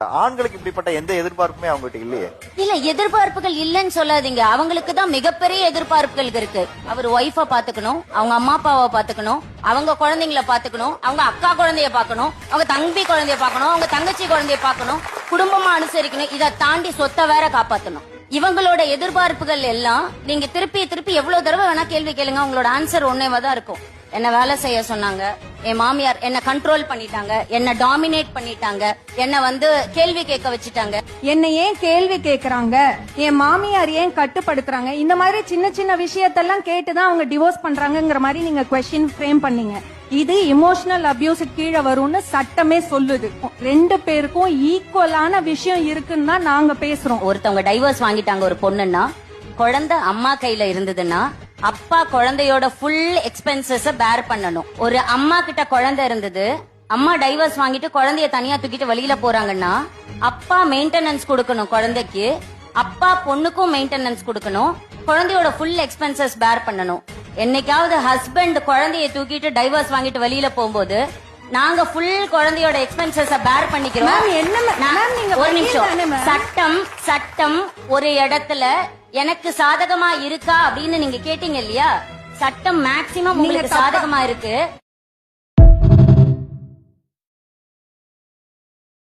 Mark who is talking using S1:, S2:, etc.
S1: ஆண்களுக்கு இப்படிப்பட்ட எந்த எதிர்பார்ப்புமே அவங்ககிட்ட இல்லையே.
S2: இல்ல, எதிர்பார்ப்புகள் இல்லன்னு சொல்லாதீங்க. அவங்களுக்கு தான் மிகப்பெரிய எதிர்பார்ப்புகள் இருக்கு. அவர் ஒய்ஃப பாத்துக்கணும், அவங்க அம்மா அப்பாவை பாத்துக்கணும், அவங்க குழந்தைங்கள பாத்துக்கணும், அவங்க அக்கா குழந்தைய பாக்கணும், அவங்க தம்பி குழந்தைய பாக்கணும், அவங்க தங்கச்சி குழந்தைய பாக்கணும், குடும்பமா அனுசரிக்கணும். இதை தாண்டி சொத்தை வேற காப்பாத்தணும். இவங்களோட எதிர்பார்ப்புகள் எல்லாம் நீங்க திருப்பி திருப்பி எவ்வளவு தடவை வேணா கேள்வி கேளுங்க, அவங்களோட ஆன்சர் ஒன்னேவா தான் இருக்கும். என்ன வேலை செய்ய சொன்னாங்க, என் மாமியார் என்ன கண்ட்ரோல் பண்ணிட்டாங்க, என்ன டாமினேட் பண்ணிட்டாங்க, என்ன கேள்வி கேட்க வச்சுட்டாங்க.
S3: என்ன ஏன் கேள்வி கேக்குறாங்க, என் மாமியார் ஏன் கட்டுப்படுத்துறாங்க, இந்த மாதிரி சின்ன சின்ன விஷயத்தெல்லாம் கேட்டுதான் அவங்க டிவோர்ஸ் பண்றாங்கங்கிற மாதிரி நீங்க கொஸ்டின் ஃப்ரேம் பண்ணீங்க. இது இமோஷனல் அபியூஸ் கீழே வரும்னு சட்டமே சொல்லுது. ரெண்டு பேருக்கும் ஈக்குவலான விஷயம் இருக்குன்னு தான் நாங்க பேசுறோம்.
S2: ஒருத்தவங்க டைவர்ஸ் வாங்கிட்டாங்க ஒரு பொண்ணுன்னா, குழந்தை அம்மா கையில இருந்ததுன்னா அப்பா குழந்தையோட ஃபுல் எக்ஸ்பென்சஸ் பேர் பண்ணணும். ஒரு அம்மா கிட்ட குழந்தை இருந்தது, அம்மா டைவர்ஸ் வாங்கிட்டு குழந்தைய தனியா தூக்கிட்டு வெளியில போறாங்கன்னா அப்பா மெயின்டெனன்ஸ் கொடுக்கணும் குழந்தைக்கு, அப்பா பொண்ணுக்கும் மெயின்டெனன்ஸ் கொடுக்கணும், குழந்தையோட ஃபுல் எக்ஸ்பென்சஸ் பேர் பண்ணணும். என்னைக்காவது ஹஸ்பண்ட் குழந்தைய தூக்கிட்டு டைவர்ஸ் வாங்கிட்டு வெளியில போகும்போது நாங்க ஃபுல் குழந்தையோட எக்ஸ்பென்சஸ் பேர் பண்ணிக்கிறோம். ஒரு நிமிஷம், சட்டம் ஒரு இடத்துல எனக்கு சாதகமா இருக்கா அப்படின்னு நீங்க கேட்டீங்க இல்லையா? சட்டம் மேக்சிமம் உங்களுக்கு சாதகமா இருக்கு.